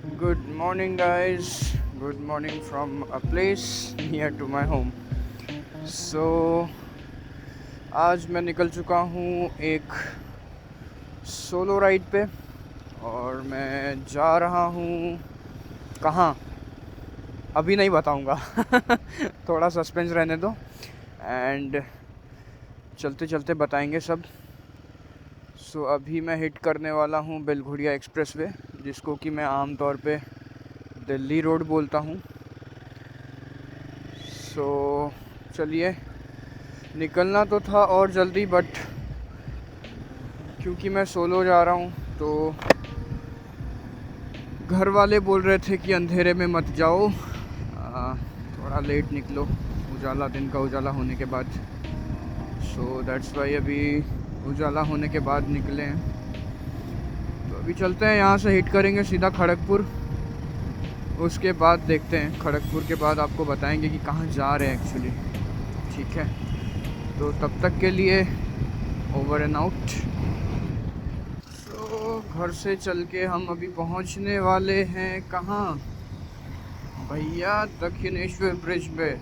Good morning, guys. Good morning from a place near to my home. So, आज मैं निकल चुका हूँ एक सोलो राइड पे और मैं जा रहा हूँ कहाँ अभी नहीं बताऊँगा थोड़ा सस्पेंस रहने दो एंड चलते चलते बताएंगे सब। सो अभी मैं हिट करने वाला हूँ बेलघुरिया एक्सप्रेसवे, जिसको कि मैं आम तौर पे दिल्ली रोड बोलता हूँ। सो चलिए, निकलना तो था और जल्दी, बट क्योंकि मैं सोलो जा रहा हूँ तो घर वाले बोल रहे थे कि अंधेरे में मत जाओ, थोड़ा लेट निकलो उजाला, दिन का उजाला होने के बाद। सो दैट्स वाई अभी उजाला होने के बाद निकले हैं। तो अभी चलते हैं, यहाँ से हिट करेंगे सीधा खड़गपुर। उसके बाद देखते हैं, खड़गपुर के बाद आपको बताएंगे कि कहाँ जा रहे हैं एक्चुअली। ठीक है, तो तब तक के लिए ओवर एंड आउट। तो घर से चल के हम अभी पहुंचने वाले हैं कहाँ भैया, दक्षिणेश्वर ब्रिज पे।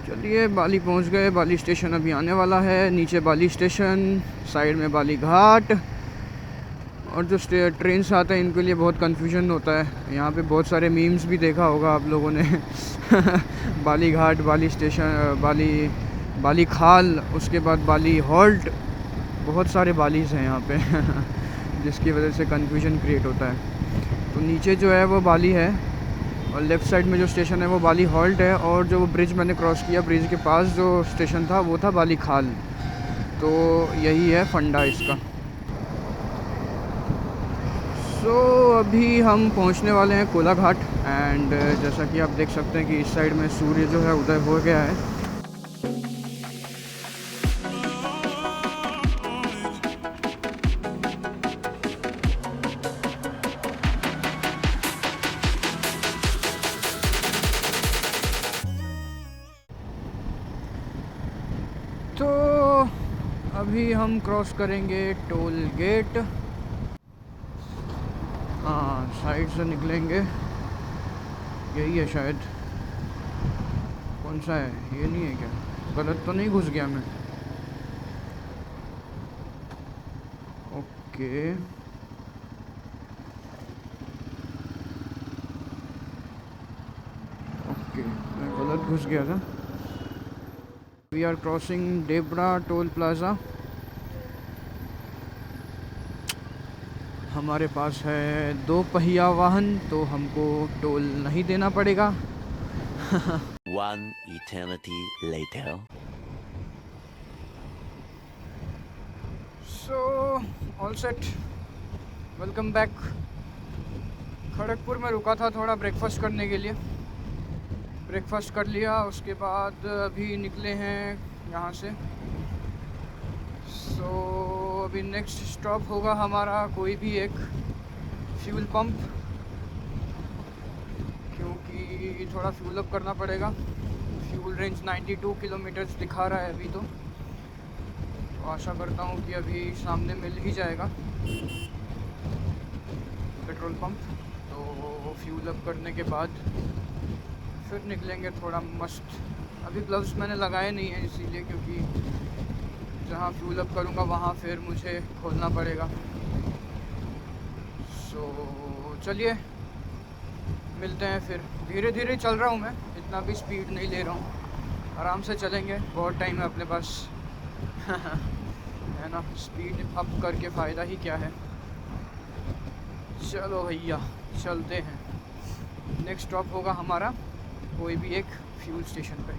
चलिए, बाली पहुंच गए। बाली स्टेशन अभी आने वाला है। नीचे बाली स्टेशन, साइड में बाली घाट। और जो ट्रेन से आते हैं इनके लिए बहुत कन्फ्यूजन होता है। यहाँ पे बहुत सारे मीम्स भी देखा होगा आप लोगों ने बाली घाट, बाली स्टेशन, बाली खाल, उसके बाद बाली हॉल्ट, बहुत सारे बालीज हैं यहाँ पे जिसकी वजह से कन्फ्यूजन क्रिएट होता है। तो नीचे जो है वो बाली है और लेफ़्ट साइड में जो स्टेशन है वो बाली हॉल्ट है। और जो ब्रिज मैंने क्रॉस किया, ब्रिज के पास जो स्टेशन था वो था बाली खाल। तो यही है फंडा इसका। सो अभी हम पहुंचने वाले हैं कोलाघाट एंड जैसा कि आप देख सकते हैं कि इस साइड में सूर्य जो है उदय हो गया है। तो अभी हम क्रॉस करेंगे टोल गेट। हाँ, साइड से निकलेंगे, यही है शायद। कौन सा है, ये नहीं है क्या? गलत तो नहीं घुस गया मैं? ओके, ओके, मैं गलत घुस गया था। We are crossing Debra toll plaza. हमारे पास है 2 पहिया वाहन, तो हमको टोल नहीं देना पड़ेगा। One eternity later. So all set, welcome back. Kharagpur में रुका था थोड़ा ब्रेकफास्ट करने के लिए। ब्रेकफास्ट कर लिया, उसके बाद अभी निकले हैं यहाँ से। सो अभी नेक्स्ट स्टॉप होगा हमारा कोई भी एक फ्यूल पंप, क्योंकि थोड़ा फ्यूल अप करना पड़ेगा। फ्यूल रेंज 92 किलोमीटर्स दिखा रहा है अभी। तो आशा करता हूँ कि अभी सामने मिल ही जाएगा पेट्रोल पंप। तो फ्यूल अप करने के बाद फिर निकलेंगे थोड़ा मस्त। अभी ग्लव्स मैंने लगाए नहीं हैं इसीलिए, क्योंकि जहाँ फ्यूल अप करूँगा वहाँ फिर मुझे खोलना पड़ेगा। सो चलिए, मिलते हैं फिर। धीरे धीरे चल रहा हूँ मैं, इतना भी स्पीड नहीं ले रहा हूँ, आराम से चलेंगे, बहुत टाइम है अपने पास है ना। स्पीड अप करके फ़ायदा ही क्या है। चलो भैया, चलते हैं। नेक्स्ट स्टॉप होगा हमारा कोई भी एक फ्यूल स्टेशन पे।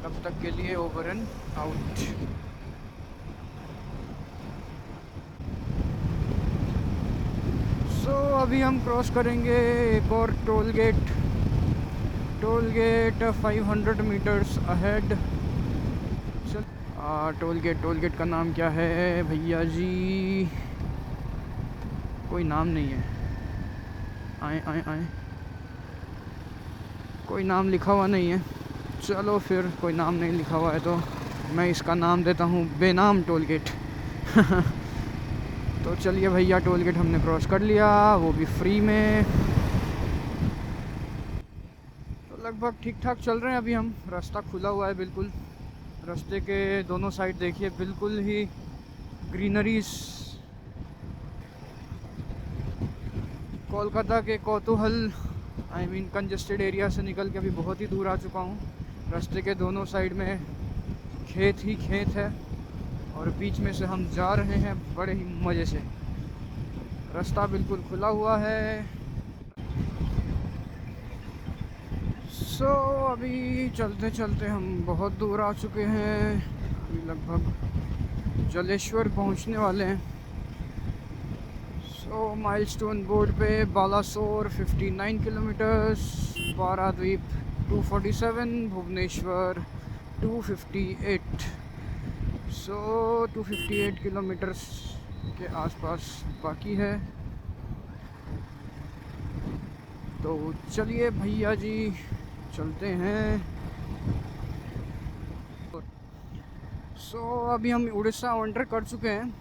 तब तक के लिए ओवर एंड आउट। सो अभी हम क्रॉस करेंगे एक और toll gate. 500 metres ahead. Toll gate का नाम क्या है भैया जी? कोई नाम नहीं है। आए आए आए, कोई नाम लिखा हुआ नहीं है। चलो फिर, कोई नाम नहीं लिखा हुआ है तो मैं इसका नाम देता हूँ बेनाम टोल गेट। तो चलिए भैया, टोल गेट हमने क्रॉस कर लिया, वो भी फ्री में। तो लगभग ठीक ठाक चल रहे हैं अभी हम। रास्ता खुला हुआ है बिल्कुल। रास्ते के दोनों साइड देखिए बिल्कुल ही ग्रीनरीज। कोलकाता के कौतूहल कंजेस्टेड एरिया से निकल के अभी बहुत ही दूर आ चुका हूँ। रास्ते के दोनों साइड में खेत ही खेत है और बीच में से हम जा रहे हैं बड़े ही मज़े से। रास्ता बिल्कुल खुला हुआ है। अभी चलते चलते हम बहुत दूर आ चुके हैं। अभी लगभग जलेश्वर पहुंचने वाले हैं। माइलस्टोन बोर्ड पे बालासोर 59 किलोमीटर्स, पारादीप 247, भुवनेश्वर 258। 258 किलोमीटर्स के आसपास बाकी है। तो चलिए भैया जी, चलते हैं। अभी हम उड़ीसा एंटर कर चुके हैं।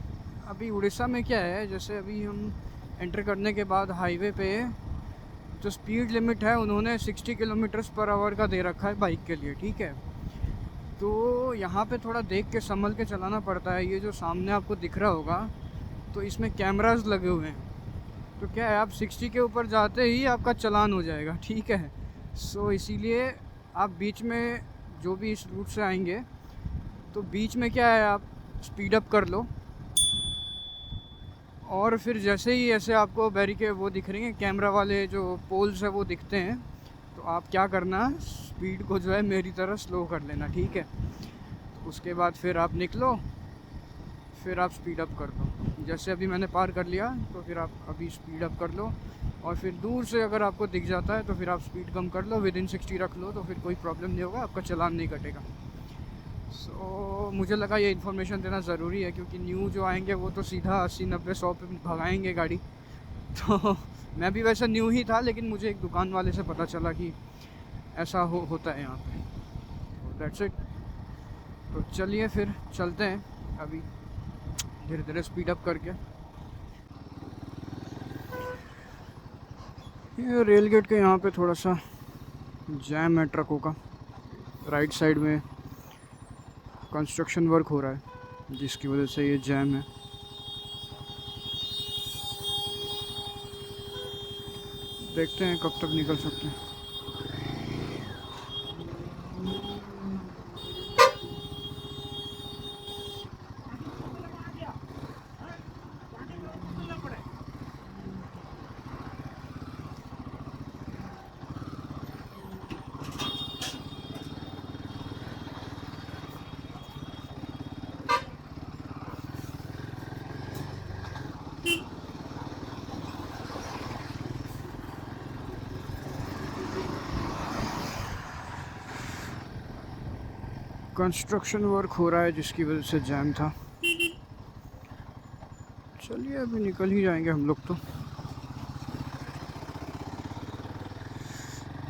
अभी उड़ीसा में क्या है, जैसे अभी हम एंटर करने के बाद हाईवे पे जो स्पीड लिमिट है उन्होंने 60 किलोमीटर्स पर आवर का दे रखा है बाइक के लिए, ठीक है। तो यहाँ पे थोड़ा देख के संभल के चलाना पड़ता है। ये जो सामने आपको दिख रहा होगा, तो इसमें कैमरास लगे हुए हैं। तो क्या है, आप 60 के ऊपर जाते ही आपका चालान हो जाएगा, ठीक है। इसीलिए आप बीच में जो भी इस रूट से आएंगे, तो बीच में क्या है, आप स्पीड अप कर लो और फिर जैसे ही ऐसे आपको बैरिकेड वो दिख रही हैं, कैमरा वाले जो पोल्स है वो दिखते हैं, तो आप क्या करना, स्पीड को जो है मेरी तरह स्लो कर लेना, ठीक है। उसके बाद फिर आप निकलो, फिर आप स्पीड अप कर दो। जैसे अभी मैंने पार कर लिया, तो फिर आप अभी स्पीड अप कर लो और फिर दूर से अगर आपको दिख जाता है तो फिर आप स्पीड कम कर लो, विदिन 60 रख लो, तो फिर कोई प्रॉब्लम नहीं होगा, आपका चालान नहीं कटेगा। मुझे लगा ये इन्फॉर्मेशन देना ज़रूरी है, क्योंकि न्यू जो आएंगे वो तो सीधा 80-90-100 पे भगाएंगे गाड़ी। तो मैं भी वैसे न्यू ही था, लेकिन मुझे एक दुकान वाले से पता चला कि ऐसा होता है यहाँ पे। That's it. तो चलिए फिर चलते हैं अभी धीरे धीरे स्पीड अप करके। ये रेल गेट के यहाँ पे थोड़ा सा जैम है ट्रकों का। राइट साइड में कंस्ट्रक्शन वर्क हो रहा है, जिसकी वजह से ये जैम है। देखते हैं कब तक निकल सकते हैं। कंस्ट्रक्शन वर्क हो रहा है, जिसकी वजह से जैम था। चलिए अभी निकल ही जाएंगे हम लोग तो।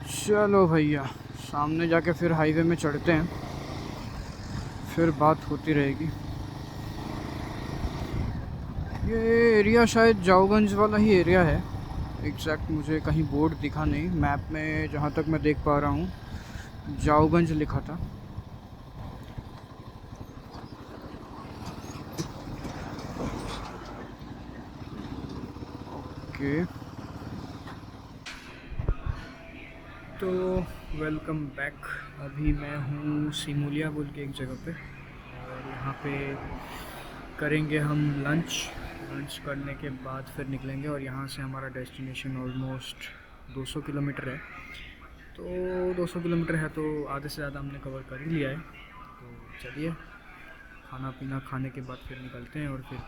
चलो भैया, सामने जाके फिर हाईवे में चढ़ते हैं, फिर बात होती रहेगी। ये एरिया शायद जाओगंज वाला ही एरिया है। एग्जैक्ट मुझे कहीं बोर्ड दिखा नहीं, मैप में जहाँ तक मैं देख पा रहा हूँ जाओगंज लिखा था। ओके, तो वेलकम बैक। अभी मैं हूँ सिमुलिया बोल के एक जगह पे, और यहाँ पे करेंगे हम लंच करने के बाद फिर निकलेंगे। और यहाँ से हमारा डेस्टिनेशन ऑलमोस्ट 200 किलोमीटर है। तो 200 किलोमीटर है तो आधे से ज़्यादा हमने कवर कर ही लिया है। तो चलिए, खाना पीना खाने के बाद फिर निकलते हैं और फिर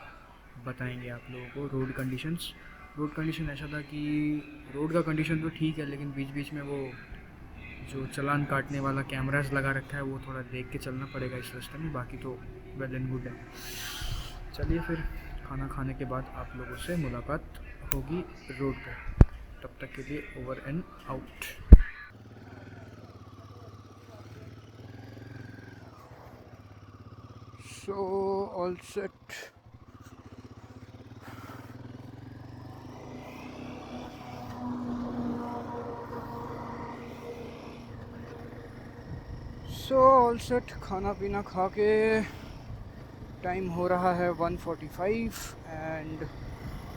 बताएंगे आप लोगों को रोड कंडीशंस। रोड कंडीशन ऐसा था कि रोड का कंडीशन तो ठीक है, लेकिन बीच बीच में वो जो चालान काटने वाला कैमरास लगा रखा है वो थोड़ा देख के चलना पड़ेगा इस रास्ते में। बाकी तो वेल एंड गुड है। चलिए फिर खाना खाने के बाद आप लोगों से मुलाकात होगी रोड पर। तब तक के लिए over and out. So all set. So all set, खाना पीना खा के टाइम हो रहा है 1:45 and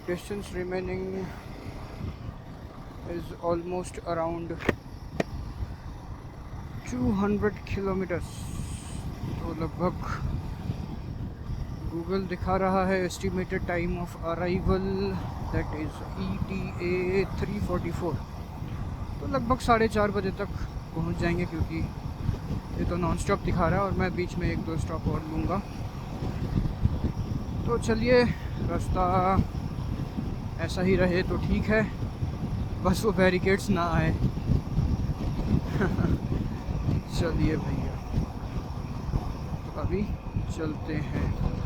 distance remaining is almost around 200 kilometres. तो लगभग गूगल दिखा रहा है estimated time of arrival that is ETA 3:44। तो लगभग 4:30 बजे तक पहुंच जाएंगे, क्योंकि ये तो नॉन स्टॉप दिखा रहा है और मैं बीच में 1-2 स्टॉप और लूँगा। तो चलिए, रास्ता ऐसा ही रहे तो ठीक है, बस वो बैरिकेड्स ना आए। चलिए भैया, तो अभी चलते हैं।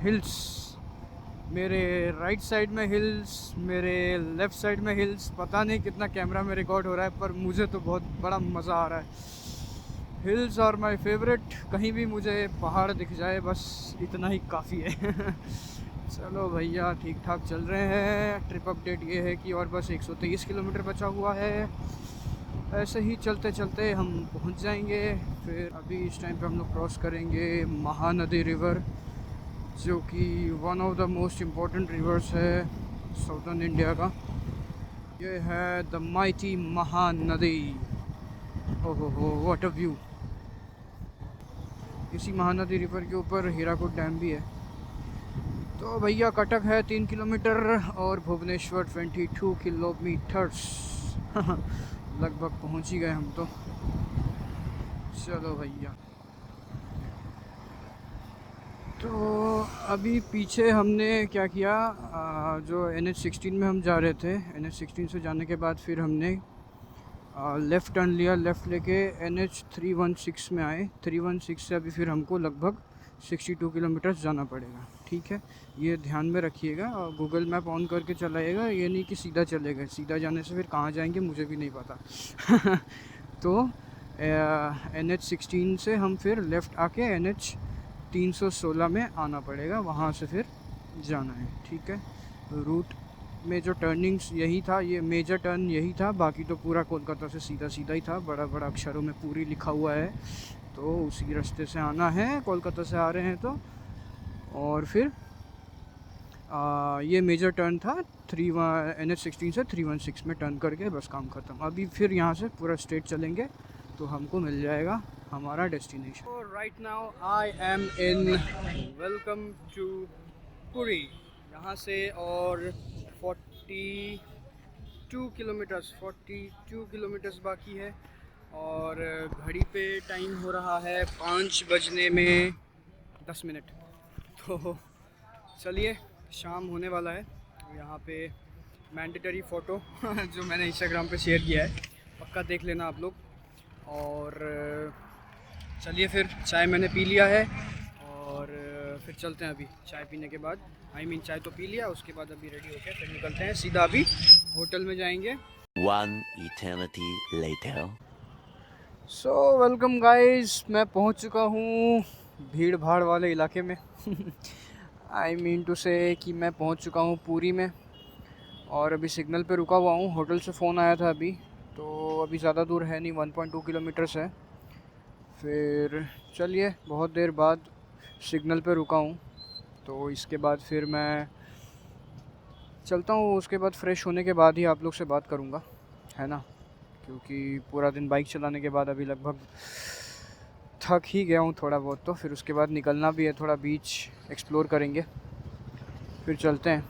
हिल्स, मेरे राइट साइड में हिल्स, मेरे लेफ़्ट साइड में हिल्स। पता नहीं कितना कैमरा में रिकॉर्ड हो रहा है, पर मुझे तो बहुत बड़ा मज़ा आ रहा है। Hills are my favourite. कहीं भी मुझे पहाड़ दिख जाए, बस इतना ही काफ़ी है। चलो भैया, ठीक ठाक चल रहे हैं। ट्रिप अपडेट ये है कि और बस 123 किलोमीटर बचा हुआ है। ऐसे ही चलते चलते हम पहुंच जाएंगे। फिर अभी इस टाइम पे हम लोग क्रॉस करेंगे महानदी रिवर, जो कि one of the most important reverse है साउथर्न इंडिया का। ये है द माइटी महानदी। ओहो हो, व्हाट अ व्यू। इसी महानदी रिवर के ऊपर हीराकुद डैम भी है। तो भैया, कटक है 3 किलोमीटर और भुवनेश्वर 22 किलोमीटर्स। लगभग पहुंच ही गए हम तो। चलो भैया, तो अभी पीछे हमने क्या किया, जो NH16 में हम जा रहे थे, NH16 से जाने के बाद फिर हमने लेफ़्ट टर्न लिया। लेफ़्ट लेके NH316 में आए। 316 से अभी फिर हमको लगभग 62 किलोमीटर जाना पड़ेगा। ठीक है, ये ध्यान में रखिएगा और गूगल मैप ऑन करके चलाइएगा। ये नहीं कि सीधा चलेगा, सीधा जाने से फिर कहाँ जाएंगे मुझे भी नहीं पता। तो NH16 से हम फिर लेफ़्ट आके NH316 में आना पड़ेगा, वहाँ से फिर जाना है। ठीक है, रूट में जो टर्निंग्स यही था, ये मेजर टर्न यही था। बाकी तो पूरा कोलकाता से सीधा सीधा ही था, बड़ा बड़ा अक्षरों में पूरी लिखा हुआ है। तो उसी रास्ते से आना है, कोलकाता से आ रहे हैं तो। और फिर ये मेजर टर्न था NH16 से 316 में टर्न करके बस काम ख़त्म। अभी फिर यहाँ से पूरा स्ट्रेट चलेंगे तो हमको मिल जाएगा हमारा destination. Right now I am in welcome to Puri. यहाँ से और 42 किलोमीटर्स बाकी है और घड़ी पे टाइम हो रहा है 5:10। तो चलिए, शाम होने वाला है। यहाँ पे मैंडेटरी फ़ोटो जो मैंने इंस्टाग्राम पे शेयर किया है, पक्का देख लेना आप लोग। और चलिए, फिर चाय मैंने पी लिया है और फिर चलते हैं। अभी चाय पीने के बाद, चाय तो पी लिया, उसके बाद अभी रेडी होके फिर निकलते हैं, सीधा अभी होटल में जाएंगे। One eternity later. So welcome guys, मैं पहुंच चुका हूँ भीड़ भाड़ वाले इलाके में। आई मीन टू से कि मैं पहुंच चुका हूँ पुरी में और अभी सिग्नल पे रुका हुआ हूँ। होटल से फ़ोन आया था अभी, तो अभी ज़्यादा दूर है नहीं, 1.2 किलोमीटर्स है। फिर चलिए, बहुत देर बाद सिग्नल पे रुका हूँ, तो इसके बाद फिर मैं चलता हूँ। उसके बाद फ्रेश होने के बाद ही आप लोग से बात करूँगा, है ना, क्योंकि पूरा दिन बाइक चलाने के बाद अभी लगभग थक ही गया हूँ थोड़ा बहुत। तो फिर उसके बाद निकलना भी है, थोड़ा बीच एक्सप्लोर करेंगे, फिर चलते हैं।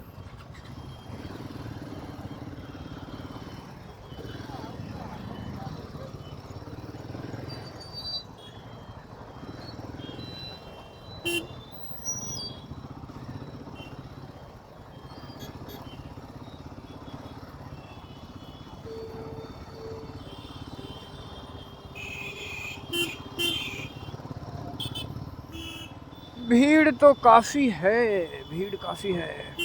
भीड़ तो काफ़ी है, भीड़ काफ़ी है।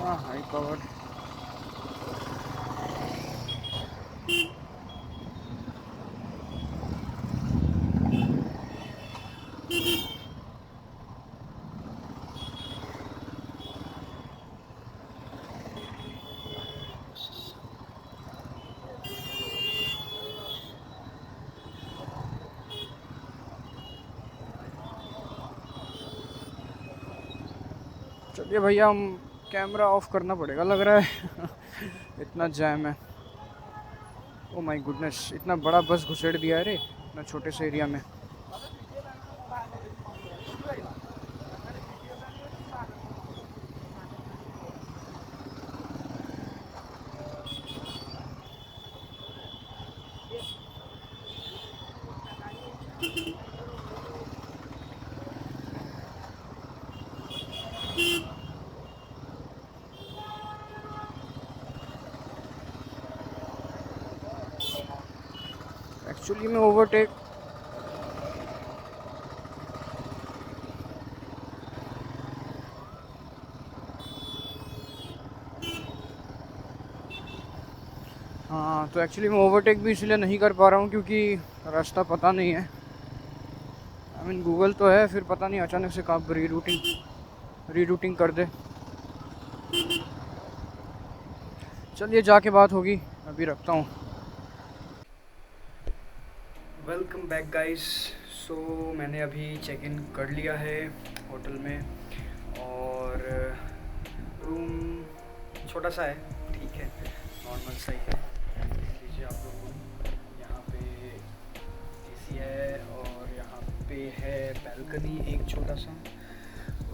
हाँ हाई पावर। चलिए भैया, हम कैमरा ऑफ करना पड़ेगा लग रहा है। इतना जैम है। ओ माय गुडनेस, इतना बड़ा बस घुसेड़ दिया है रे इतना छोटे से एरिया में। एक्चुअली में ओवरटेक हाँ, तो एक्चुअली मैं ओवरटेक भी इसलिए नहीं कर पा रहा हूँ क्योंकि रास्ता पता नहीं है। आई मीन गूगल तो है, फिर पता नहीं अचानक से कहाँ रीरूटिंग कर दे। चलिए जाके बात होगी, अभी रखता हूँ। Welcome back guys. सो मैंने अभी चेक इन कर लिया है होटल में, और रूम छोटा सा है, ठीक है, नॉर्मल सा ही है। लीजिए आप लोग, यहाँ पे एसी है और यहाँ पे है बैल्कनी एक छोटा सा।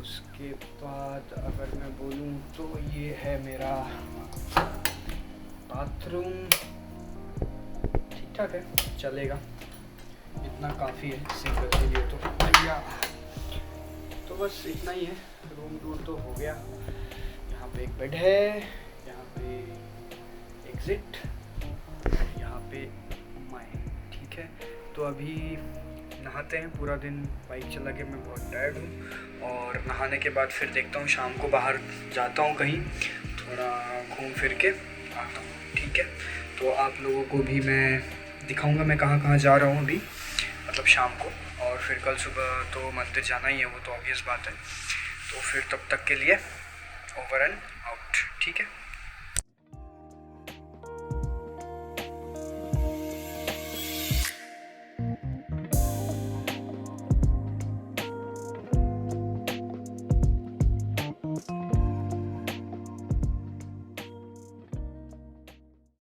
उसके बाद अगर मैं बोलूँ तो ये है मेरा बाथरूम, ठीक ठाक है, चलेगा, इतना काफ़ी है सिंगल के लिए तो भैया। तो बस इतना ही है, रूम टूर तो हो गया। यहाँ पे एक बेड है, यहाँ पे एग्जिट, यहाँ पे माय, ठीक है। तो अभी नहाते हैं, पूरा दिन बाइक चला के मैं बहुत टायर्ड हूँ, और नहाने के बाद फिर देखता हूँ शाम को बाहर जाता हूँ कहीं, थोड़ा घूम फिर के आता हूँ, ठीक है। तो आप लोगों को भी मैं दिखाऊंगा मैं कहाँ कहाँ जा रहा हूँ अभी, मतलब शाम को, और फिर कल सुबह तो मंदिर जाना ही है, वो तो ऑब्वियस बात है। तो फिर तब तक के लिए ओवर एंड आउट, ठीक है।